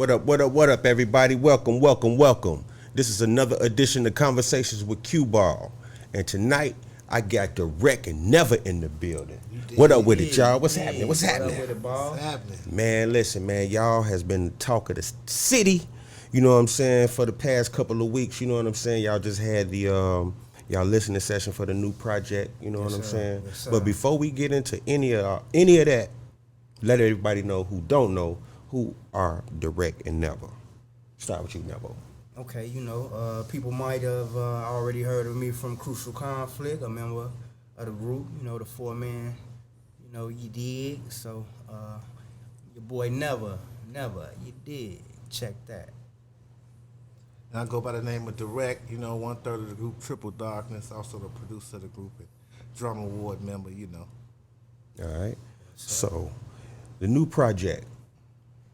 What up, everybody? Welcome. This is another edition of Conversations with QBall. And tonight, I got DAWRECK and NEVER in the building. What up with it, y'all? What's happening? What up with it, Ball? What's happening? Man, listen, man, y'all has been talk of the city, you know what I'm saying, for the past couple of weeks, you know what I'm saying? Y'all just had the, y'all listening session for the new project, you know what I'm saying? Yes, but before we get into any of that, let everybody know who don't know who are DAWRECK and NEVER. Start with you, Never. Okay, people might have already heard of me from Crucial Conflict, a member of the group, the four-man, you dig. So, your boy Never, you dig. Check that. And I go by the name of DAWRECK, 1/3 of the group, Triple Darkness, also the producer of the group and drum award member, All right. So, the new project,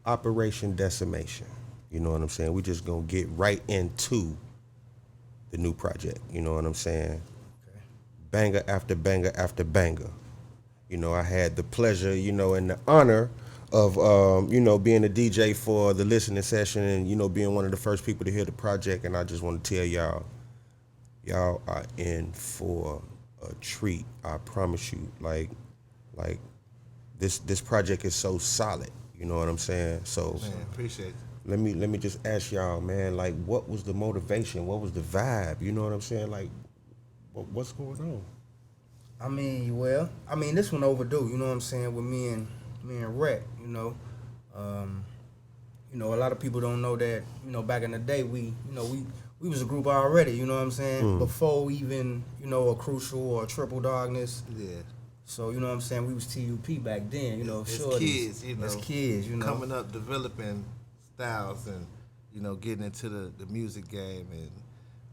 Operation Decimation. You know what I'm saying? We just gonna get right into the new project. You know what I'm saying? Okay. Banger after banger after banger. I had the pleasure, and the honor of, being a DJ for the listening session and, being one of the first people to hear the project. And I just want to tell y'all are in for a treat. I promise you. Like this project is so solid. You know what I'm saying? So, man, appreciate it. Let me just ask y'all, man, like, what was the motivation? What was the vibe? You know what I'm saying? Like, what's going on? This one overdue, you know what I'm saying, with me and Rec, a lot of people don't know that, back in the day, we was a group already, you know what I'm saying, before even, a Crucial or a Triple Darkness. Yeah. So, you know what I'm saying, we was TUP back then, as shorties. kids, As kids, coming up, developing styles and, getting into the music game and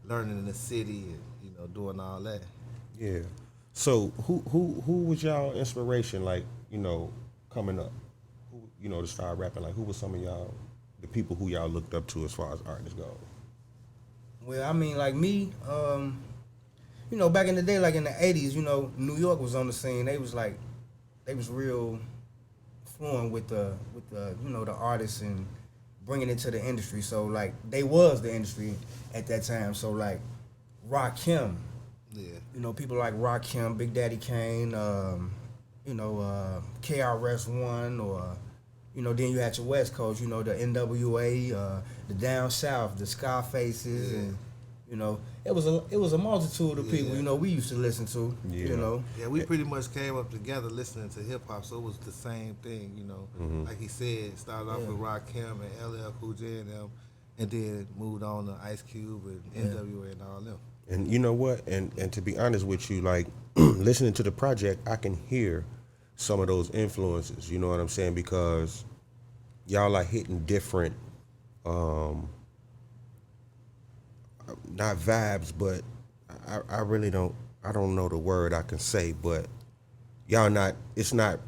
learning in the city and, doing all that. Yeah. So who was y'all inspiration, like, coming up? Who, to start rapping? Like, who was some of y'all, the people who y'all looked up to as far as artists go? Well, like me, back in the day, like in the 80s, New York was on the scene. They was real fluent with the the artists and bringing it to the industry. So, like, they was the industry at that time. So, like, Rakim, people like Rakim, Big Daddy Kane, KRS-One, or, then you had your West Coast, the NWA, the Down South, the Scarfaces, and, it was a multitude of people, we used to listen to, Yeah, we pretty much came up together listening to hip-hop, so it was the same thing, Like he said, started off with Rakim and LL Cool J and them, and then moved on to Ice Cube and NWA and all them. And you know what? And to be honest with you, like, listening to the project, I can hear some of those influences, you know what I'm saying? Because y'all are hitting different, not vibes, but I really don't know the word I can say, but y'all it's not,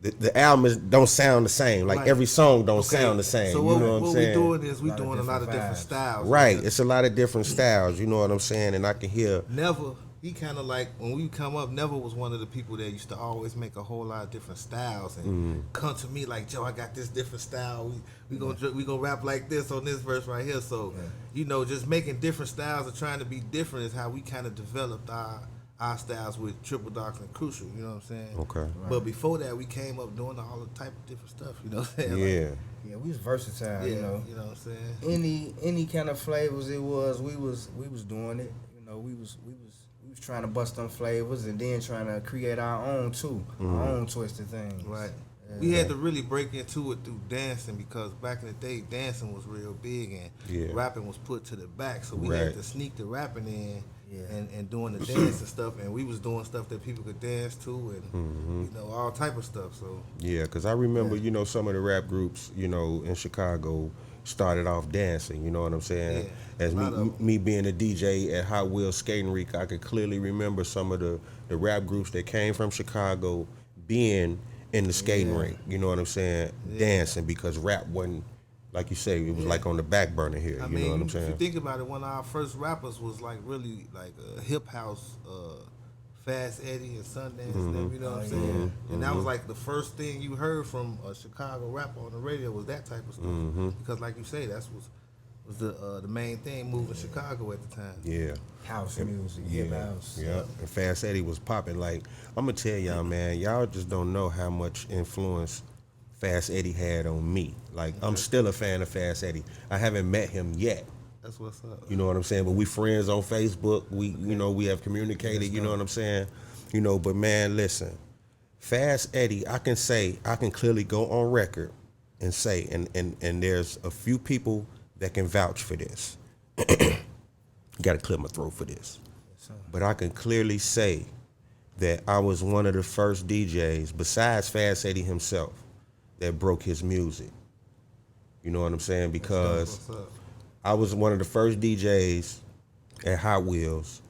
the albums don't sound the same. Like, every song don't sound the same. So you know what I'm saying? What we doing is we doing a lot of different styles. Right, it's a lot of different styles, you know what I'm saying? And I can hear. Never, he kind of like, when we come up, Never was one of the people that used to always make a whole lot of different styles and come to me like, Joe, I got this different style. We gonna rap like this on this verse right here. So, just making different styles and trying to be different is how we kind of developed our styles with Triple Dark and Crucial, you know what I'm saying? Okay. Right. But before that, we came up doing all the type of different stuff, you know what I'm saying? Yeah. We was versatile, you know what I'm saying? Any kind of flavors it was, we was doing it. We was trying to bust them flavors and then trying to create our own too, our own twisted things. Right. Yeah. We had to really break into it through dancing because back in the day, dancing was real big and rapping was put to the back. So we had to sneak the rapping in and doing the dance and stuff. And we was doing stuff that people could dance to and, all type of stuff. So yeah, because I remember, some of the rap groups, in Chicago started off dancing, you know what I'm saying? Yeah, as me being a DJ at Hot Wheels Skating Rink, I could clearly remember some of the rap groups that came from Chicago being in the skating rink, you know what I'm saying, dancing, because rap wasn't, like you say, it was like on the back burner here, you know what I'm saying? If you think about it, one of our first rappers was like really like a hip house Fast Eddie and Sundance, them, you know what I'm saying? And that was like the first thing you heard from a Chicago rapper on the radio was that type of stuff. Because like you say, that's was the main thing moving Chicago at the time. Yeah. House music, hip house. Yeah. And Fast Eddie was popping. Like, I'm gonna tell y'all, man, y'all just don't know how much influence Fast Eddie had on me. Like, I'm still a fan of Fast Eddie. I haven't met him yet. That's what's up. You know what I'm saying? But we friends on Facebook. We, you know, we have communicated. You know what I'm saying? You know, but man, listen, Fast Eddie, I can clearly go on record and say, and there's a few people that can vouch for this. Got to clear my throat for this. But I can clearly say that I was one of the first DJs, besides Fast Eddie himself, that broke his music. You know what I'm saying? Because I was one of the first DJs at Hot Wheels,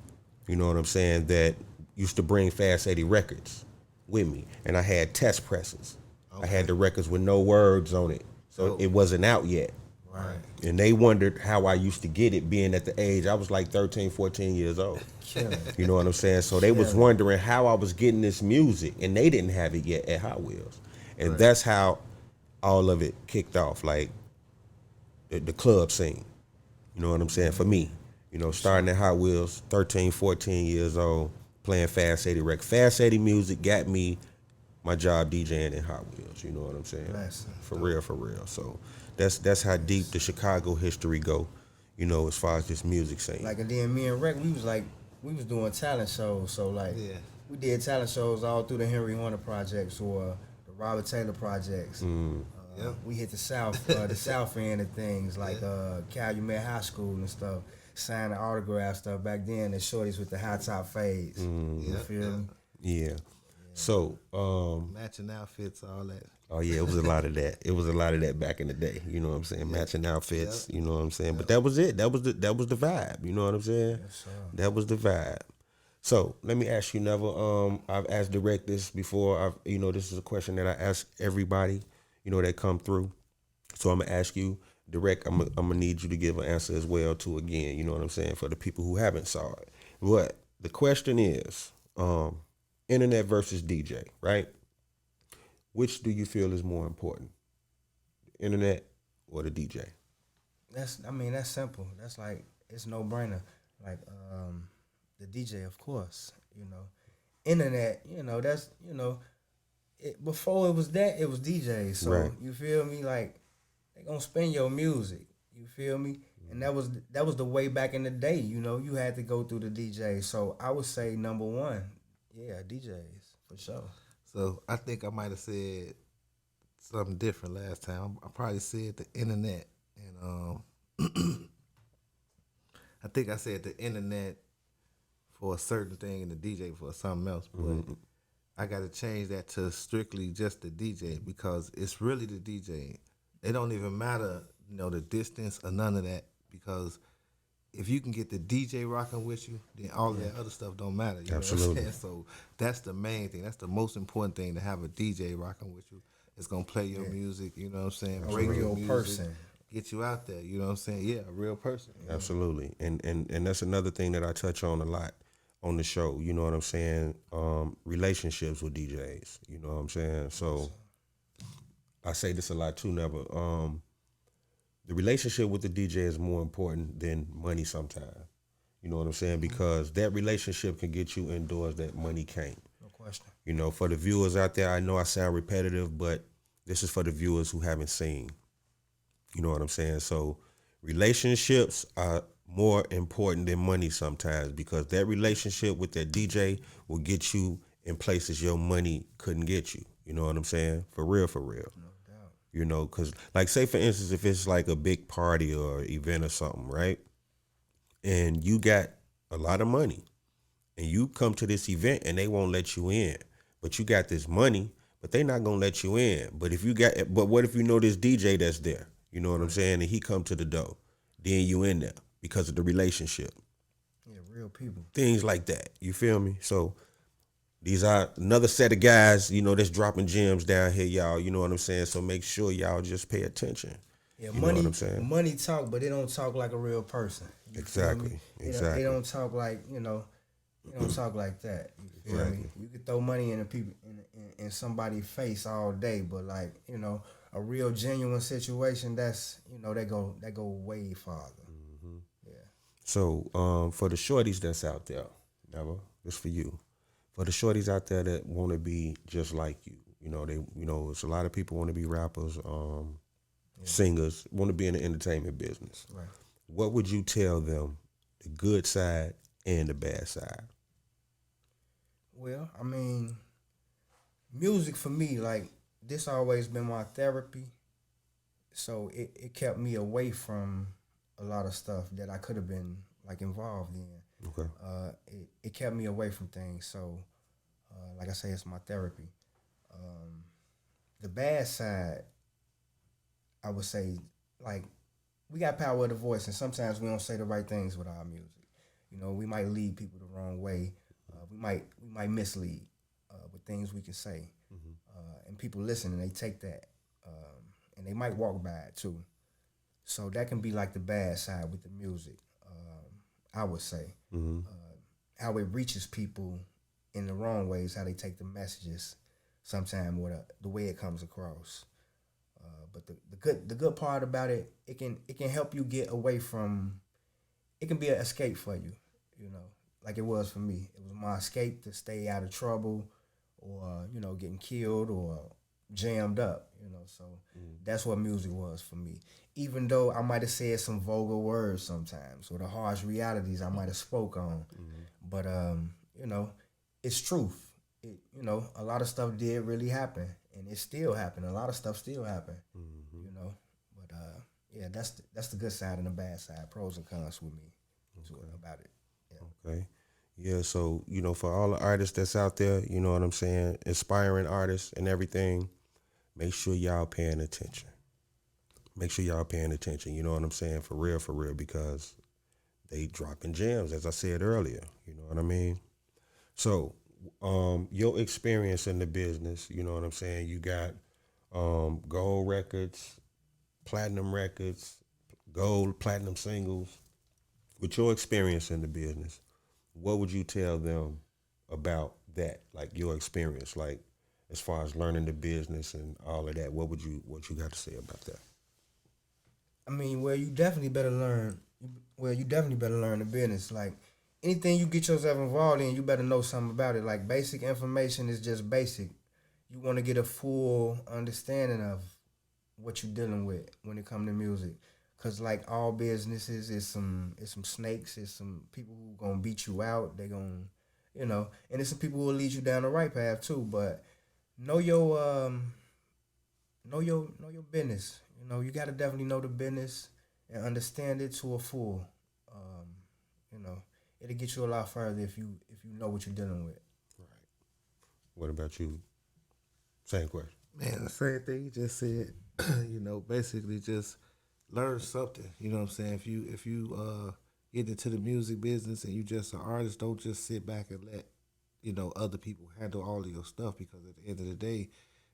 you know what I'm saying, that used to bring Fast Eddie records with me. And I had test presses. Okay. I had the records with no words on it. So it wasn't out yet. Right. And they wondered how I used to get it, being at the age, I was like 13, 14 years old. You know what I'm saying? So they was wondering how I was getting this music, and they didn't have it yet at Hot Wheels. And that's how all of it kicked off, like the club scene. You know what I'm saying? For me, you know, starting at Hot Wheels, 13, 14 years old, playing Fast Eddie records. Fast Eddie music got me my job DJing in Hot Wheels. You know what I'm saying? For real, for real. So that's how deep the Chicago history go, you know, as far as this music scene. Like, and then me and Rec, we was doing talent shows. So like, we did talent shows all through the Henry Horner projects or the Robert Taylor projects. We hit the South end of things, like Calumet High School and stuff, signing autograph stuff back then. The shorties with the high top fades. You feel me? Yeah. So matching outfits, all that. Oh yeah, it was a lot of that. It was a lot of that back in the day. You know what I'm saying? Matching outfits. You know what I'm saying? But that was it. That was the vibe. You know what I'm saying? Yes, sir. That was the vibe. So let me ask you, Never. I've asked Direct this before. This is a question that I ask everybody, you know, that come through. So I'm gonna ask you, Direct. I'm gonna need you to give an answer as well too. Again, you know what I'm saying, for the people who haven't saw it. But the question is, internet versus DJ, right? Which do you feel is more important, the internet or the DJ? That's simple. That's like, it's no brainer. Like, the DJ, of course, you know. Internet, you know, that's, you know, before it was that, it was DJs. So you feel me? Like, they gonna spin your music. You feel me? And that was the way back in the day. You know, you had to go through the DJ. So I would say number one, DJs for sure. So I think I might have said something different last time. I probably said the internet, and I think I said the internet for a certain thing and the DJ for something else. But I got to change that to strictly just the DJ, because it's really the DJ. It don't even matter, you know, the distance or none of that, because if you can get the DJ rocking with you, then all of that other stuff don't matter. You Absolutely. know what I'm saying? So that's the main thing. That's the most important thing, to have a DJ rocking with you. It's going to play your music, you know what I'm saying? A real person. Get you out there, you know what I'm saying? Yeah, a real person. Absolutely. And that's another thing that I touch on a lot on the show, you know what I'm saying? Relationships with DJs, you know what I'm saying? So I say this a lot too, Never. The relationship with the DJ is more important than money sometimes. You know what I'm saying? Because that relationship can get you indoors that money can't. No question. You know, for the viewers out there, I know I sound repetitive, but this is for the viewers who haven't seen. You know what I'm saying? So relationships are more important than money sometimes, because that relationship with that DJ will get you in places your money couldn't get you. You know what I'm saying? For real, for real. No doubt. You know, because, like, say, for instance, if it's like a big party or event or something, right? And you got a lot of money, and you come to this event and they won't let you in. But you got this money, but they not going to let you in. But what if you know this DJ that's there? You know what I'm saying? And he come to the door. Then you in there because of the relationship. Yeah, real people. Things like that. You feel me? So these are another set of guys, you know, that's dropping gems down here, y'all. You know what I'm saying? So make sure y'all just pay attention. Yeah, you money, know what I'm saying? Money talk, but they don't talk like a real person. Exactly. They don't talk like, you know, You don't talk like that. You feel me? You could throw money in the people in somebody's face all day, but like, you know, a real genuine situation, that's, you know, that go way farther. Yeah. So for the shorties that's out there, Never, this for you. For the shorties out there that want to be just like you, you know, it's a lot of people want to be rappers, singers, want to be in the entertainment business. Right. What would you tell them, the good side and the bad side? Well, I mean, music for me, like, this always been my therapy. So it kept me away from a lot of stuff that I could have been like involved in. Okay. It kept me away from things. So, like I say, it's my therapy. The bad side, I would say, like, we got power of the voice, and sometimes we don't say the right things with our music. You know, we might lead people the wrong way. We might mislead with things we can say, and people listen and they take that, and they might walk by it too. So that can be like the bad side with the music. I would say how it reaches people in the wrong ways, how they take the messages, sometimes with the way it comes across. But the good part about it, it can help you get away from. It can be an escape for you, you know, like it was for me. It was my escape to stay out of trouble, or, you know, getting killed or jammed up, you know. So that's what music was for me. Even though I might have said some vulgar words sometimes, or the harsh realities I might have spoke on, but you know, it's truth. You know, a lot of stuff did really happen, and it still happen. A lot of stuff still happen, you know. But yeah, that's the good side and the bad side, pros and cons with me about it. Yeah. Okay. Yeah, so, you know, for all the artists that's out there, you know what I'm saying, inspiring artists and everything, make sure y'all paying attention. Make sure y'all paying attention, you know what I'm saying, for real, because they dropping gems, as I said earlier, you know what I mean? So, your experience in the business, you know what I'm saying, you got gold records, platinum records, gold, platinum singles. With your experience in the business, what would you tell them about that? Like your experience, like as far as learning the business and all of that, what you got to say about that? I mean, well, you definitely better learn. Well, you definitely better learn the business. Like, anything you get yourself involved in, you better know something about it. Like, basic information is just basic. You want to get a full understanding of what you're dealing with when it comes to music. Cause like all businesses, it's some snakes. It's some people who gonna beat you out. They gonna, you know, and it's some people who will lead you down the right path too. But know your business. You know, you gotta definitely know the business and understand it to a full. You know, it'll get you a lot further if you know what you're dealing with. Right. What about you? Same question. Man, the same thing you just said. You know, basically just learn something. You know what I'm saying? If you get into the music business and you just an artist, don't just sit back and let, you know, other people handle all of your stuff, because at the end of the day,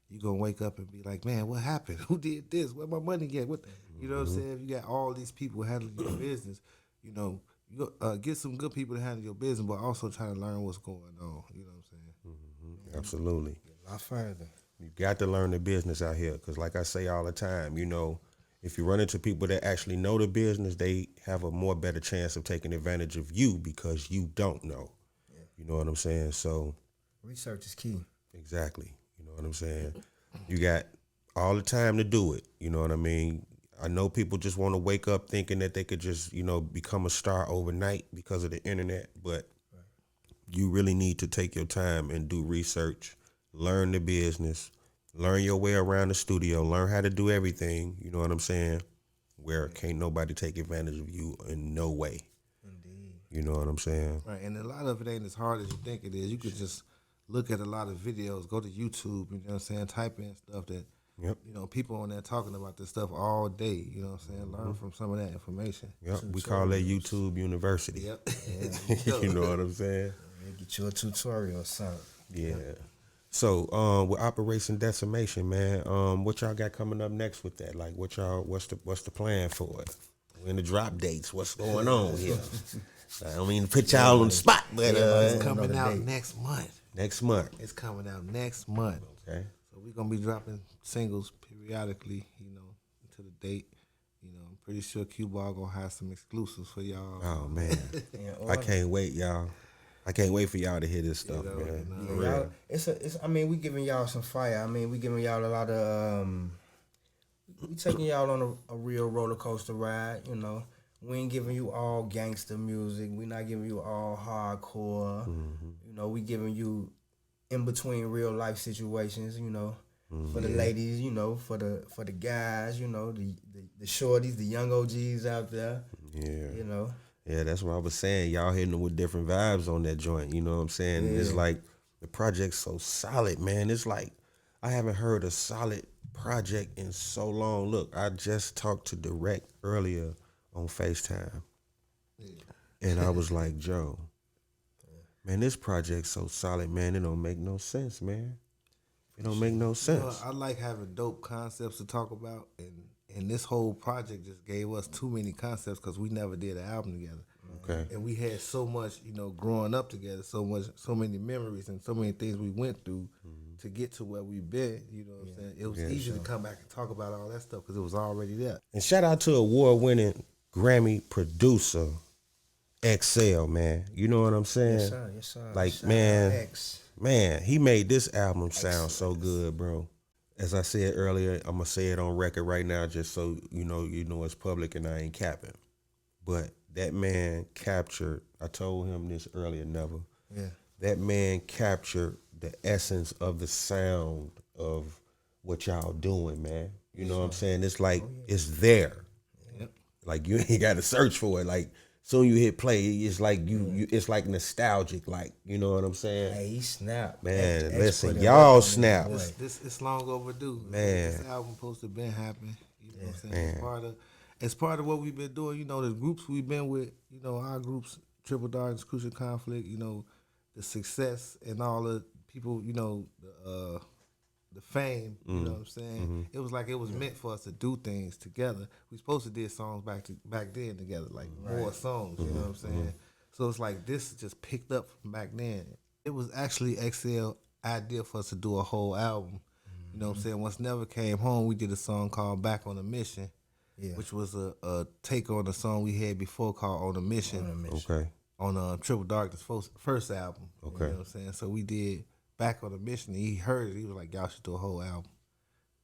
you're gonna wake up and be like, man, what happened? Who did this? Where my money get? What you know what I'm saying? If you got all these people handling your business, you know, you get some good people to handle your business, but also try to learn what's going on. You know what I'm saying? Absolutely. A lot further. You got to learn the business out here, because like I say all the time, you know, if you run into people that actually know the business, they have a more better chance of taking advantage of you because you don't know. Yeah. You know what I'm saying? So research is key. Exactly. You know what I'm saying? You got all the time to do it. You know what I mean? I know people just want to wake up thinking that they could just, you know, become a star overnight because of the internet, but you really need to take your time and do research, learn the business, learn your way around the studio, learn how to do everything, you know what I'm saying, where can't nobody take advantage of you in no way. Indeed. You know what I'm saying? Right, and a lot of it ain't as hard as you think it is. You could just look at a lot of videos, go to YouTube, you know what I'm saying, type in stuff that, you know, people on there talking about this stuff all day, you know what I'm saying, learn from some of that information. Yep, we call that YouTube University. Yep. You know what I'm saying? Get you a tutorial or something. Yeah. So, with Operation Decimation, man, what y'all got coming up next with that? Like, what's the plan for it? When the drop dates? What's going on here? I don't mean to put y'all on the spot, but It's coming out next month. next month. It's coming out next month. Okay. So we're gonna be dropping singles periodically, you know, to the date. You know, I'm pretty sure QBall gonna have some exclusives for y'all. Oh man, I can't wait, y'all. I can't wait for y'all to hear this stuff, man. For real. It's. I mean, we giving y'all some fire. I mean, we giving y'all a lot of. We taking y'all on a real roller coaster ride. You know, we ain't giving you all gangster music. We not giving you all hardcore. You know, we giving you in between real life situations. You know, for the ladies. You know, for the guys. You know, the shorties, the young OGs out there. Yeah. You know. Yeah, that's what I was saying. Y'all hitting them with different vibes on that joint. You know what I'm saying? And it's like the project's so solid, man. It's like I haven't heard a solid project in so long. Look, I just talked to DAWRECK earlier on FaceTime. And I was like, Joe, man, this project's so solid, man. It don't make no sense, man. It don't make no sense. I like having dope concepts to talk about, and this whole project just gave us too many concepts because we never did an album together. Okay. And we had so much, you know, growing up together, so many memories and so many things we went through to get to where we've been. You know what I'm saying? It was easy to come back and talk about all that stuff because it was already there. And shout out to award-winning Grammy producer XL, man. You know what I'm saying? Yes, sir. Yes, sir. Like, Shout man, out X. Man, he made this album sound so good, bro. As I said earlier, I'm gonna say it on record right now, just so you know it's public and I ain't capping. But that man captured. I told him this earlier, Never. Yeah. That man captured the essence of the sound of what y'all doing, man. You know what I'm saying? It's like it's there. Yep. Like you ain't got to search for it. Like soon you hit play, it's like you it's like nostalgic. Like you know what I'm saying? Hey, he snapped. Man, X listen, put it y'all up on snap. This it's long overdue. Man. This album supposed to been happening. You know what I'm saying? It's part of what we've been doing. You know, the groups we've been with, you know, our groups, Triple Darkness, Crucial Conflict, you know, the success and all the people, you know, the fame, you know what I'm saying? It was like it was meant for us to do things together. We supposed to did songs back then together, like more songs, you know what I'm saying? So it's like this just picked up from back then. It was actually XL idea for us to do a whole album. You know what I'm saying? Once Never came home, we did a song called Back on a Mission, which was a take on a song we had before called On a Mission. Okay. On Triple Darkness' first album. Okay. You know what I'm saying? So we did Back on a Mission, and he heard it. He was like, y'all should do a whole album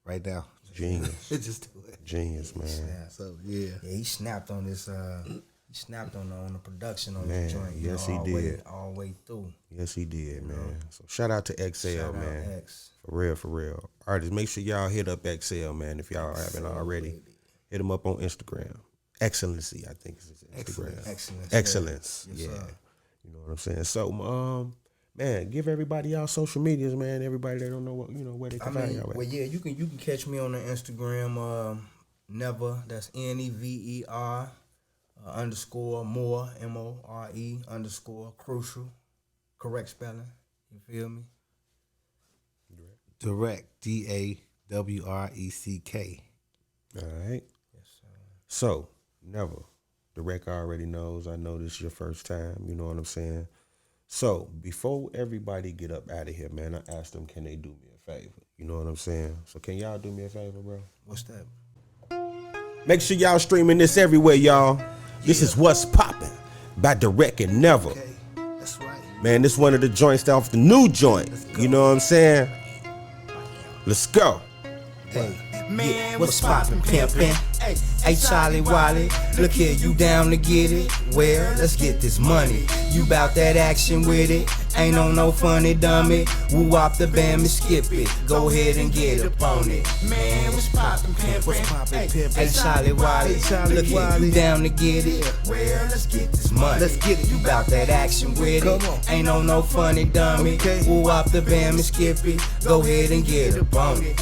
right now. Genius. Just do it. Genius, man. So, yeah. Yeah, he snapped on this. He snapped on the production on Man, the joint. yes, he all did. All the way through. Yes, he did, man. So shout out to XL, Shout out man. X. For real. Artists, make sure y'all hit up XL, man, if y'all haven't already. Hit him up on Instagram. Excellency, I think is his Instagram. Excellence. Yes, Yeah. sir. You know what I'm saying? So, man, give everybody y'all social medias, man. Everybody that don't know what, where they can find y'all at. Well, yeah, you can catch me on the Instagram, Never. That's NEVER _ more MORE _ crucial. Correct spelling. You feel me? DAWRECK, DAWRECK. All right. Yes, sir. So, Never. DAWRECK already knows. I know this is your first time. You know what I'm saying? So, before everybody get up out of here, man, I asked them, can they do me a favor? You know what I'm saying? So, can y'all do me a favor, bro? What's that? Make sure y'all streaming this everywhere, y'all. This is What's Poppin' by DAWRECK and NEVER. Okay, that's right. Man, this one of the joints off the new joint. You know what I'm saying? Let's go. Hey, man, what's poppin', pimpin'? Hey, Charlie Wally, look here, you down to get it? Well, let's get this money. You bout that action with it? Ain't on no funny dummy. Woo wop the bam and skip it. Go ahead and get up on it. Man, what's poppin', pimpin'? What's poppin', pimpin'? Hey, Charlie Wally, look here, you down to get it? Well, let's get this money. Let's get it. You bout that action with it? Ain't on no funny dummy. Woo wop the bam and skip it. Go ahead and get up on it.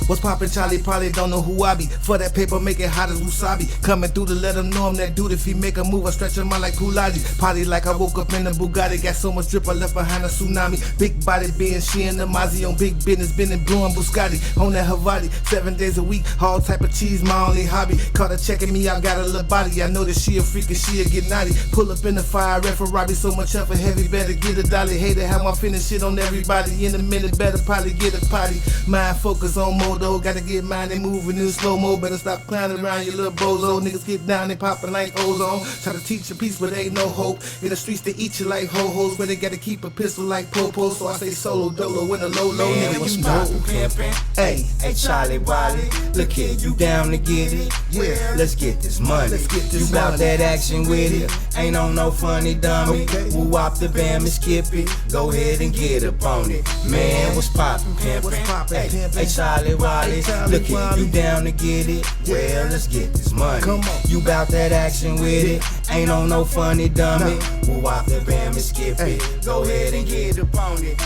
What's poppin', Charlie? Probably don't know who I be. For that paper, make it hot as wasabi. Coming through to let him know I'm that dude. If he make a move, I stretch him out like Kulagi. Party like I woke up in the Bugatti. Got so much drip, I left behind a tsunami. Big body being she and the Mozzie on big business. Been in blowing Buscatti. On that Havati, 7 days a week. All type of cheese, my only hobby. Caught her checking me, I got a little body. I know that she a freak and she a get naughty. Pull up in the fire, red Ferrari. So much effort, heavy, better get a dolly. Hate to have my finish shit on everybody. In a minute, better probably get a potty. Mind focus on modo. Gotta get mine and moving in slow mo. Better stop clowning around your little bozo. Niggas get down and popping like ozone. Try to teach a piece, but ain't no hope. In the streets, they eat you like ho-hos. Where they gotta keep a pistol like Popo. So I say solo dolo in a low nigga. What's You poppin', know. pimpin'? Hey, Hey, Charlie Wally, look here, you down to get it? Yeah. Let's get this money. Let's get this you bout money. that action with it? Ain't on no funny dummy. Okay. Woo wop the bam and skip it. Go ahead and get up on it. Man, what's poppin', pimpin'? What's poppin', Hey, pimpin'? hey, Charlie Wally, Hey, Charlie look here, Wally. you down to get it? Well, let's get this money. Come on. You bout that action with it? Ain't on no funny dummy. Woo wop the bam and skip it. Go ahead and get up on it.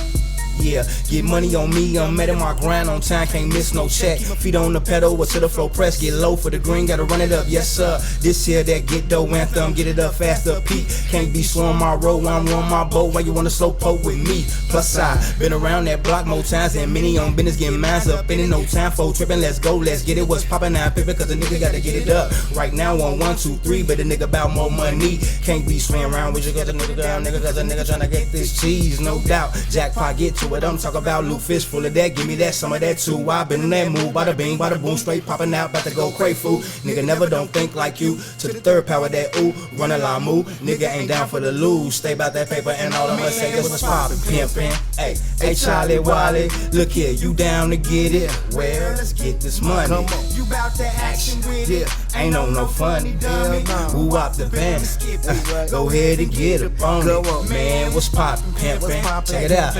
Yeah, get money on me, I'm at my grind on time, can't miss no check. Feet on the pedal or to the floor press, get low for the green, gotta run it up, yes sir. This here that get dough anthem, get it up fast up peak. Can't be slow on my road, I'm on my boat, why you wanna slow poke with me? Plus I been around that block more times than many on business, getting mines up, ain't no time for tripping, let's go, let's get it. What's poppin' now, pimpin', cause the nigga gotta get it up. Right now on 1, 2, 3, but the nigga bout more money. Can't be swinging around with you, cause the nigga down, nigga, cause the nigga tryna get this cheese, no doubt. Jackpot, get to it, I'm talking about loot fish full of that, give me that, some of that too. I been in that mood, bada bing, bada boom, straight popping out, about to go cray food. Nigga never don't think like you. To the third power that ooh, run a la moo. Nigga ain't down for the lose. Stay about that paper and all I'ma say is what's poppin', pimpin'. Hey, hey Charlie Wally, look here, you down to get it? Well, let's get this money. Come on. You bout that action with it? Ain't on no funny dummy. Woo wop the band, skip it. Go ahead and get up on Go it. on. Man, what's poppin', What's pimpin'? poppin', Check it out.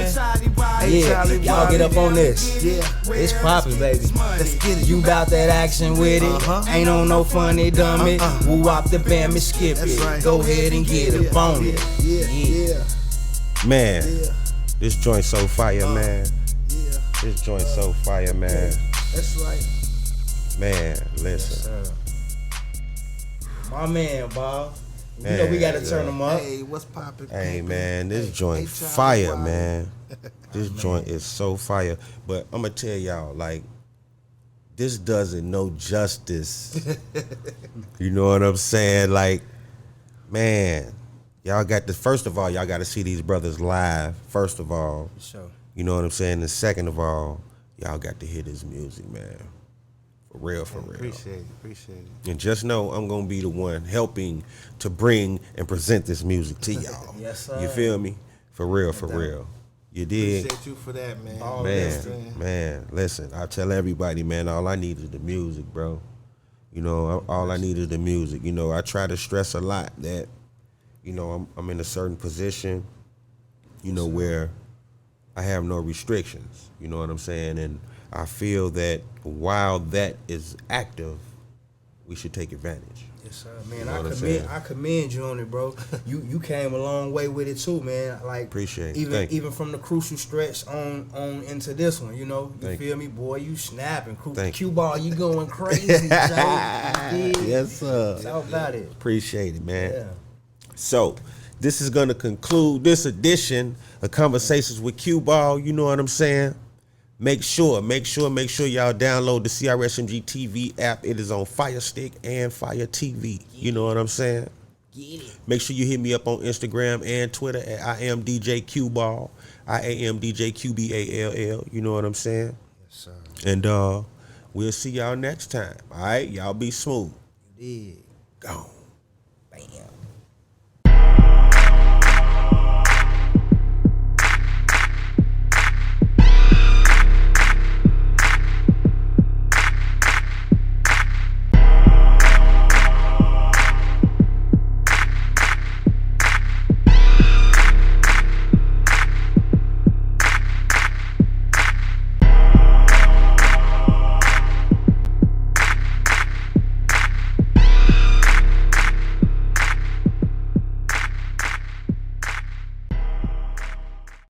Hey, Yeah, Charlie y'all Wally. get up on this. Yeah. It's poppin', baby. Let's get it. You bout that action with it? Uh-huh. Ain't on no funny dummy. Woo wop the bam and skip That's it. right. Go ahead and get up on it. Yeah. Man, Yeah. this joint so fire, man. Yeah. This joint so fire, man. That's right. Man, listen. My man, Bob. You know Man, we gotta turn him up. Hey, what's poppin'? Hey pimpin'? man, this Hey, joint hey, Charlie fire, Wally. man. This joint is so fire. But I'm gonna tell y'all, like, this doesn't no justice. You know what I'm saying? Like, man, y'all got to, first of all, y'all got to see these brothers live. First of all, Sure. you know what I'm saying? And second of all, y'all got to hear this music, man. For real, for real. Appreciate it. And just know I'm gonna be the one helping to bring and present this music to y'all. Yes, sir. You feel me? For real, for real. You dig? Appreciate you for that, man. All Man, listen, I tell everybody, man, all I need is the music, bro. You know, all I need is the music. You know, I try to stress a lot that, you know, I'm in a certain position, you know, where I have no restrictions. You know what I'm saying? And I feel that while that is active, we should take advantage. Yes, sir. Man, You know what I'm saying? I commend you on it, bro. You came a long way with it too, man. Like Appreciate it. Thank you. even from the crucial stretch on into this one, you know. You Thank feel me, boy? You snapping. Thank you. QBall, you going crazy, Joe. You dig? Yes, sir. Talk about it. Appreciate it, man. Yeah. So, this is going to conclude this edition of Conversations with QBall. You know what I'm saying? Make sure y'all download the CRSMG TV app. It is on Fire Stick and Fire TV. You know what I'm saying? Get it. Make sure you hit me up on Instagram and Twitter at I am DJ QBall. I am DJ QBALL. You know what I'm saying? Yes, sir. And we'll see y'all next time. All right? Y'all be smooth. You did. Gone. Bam.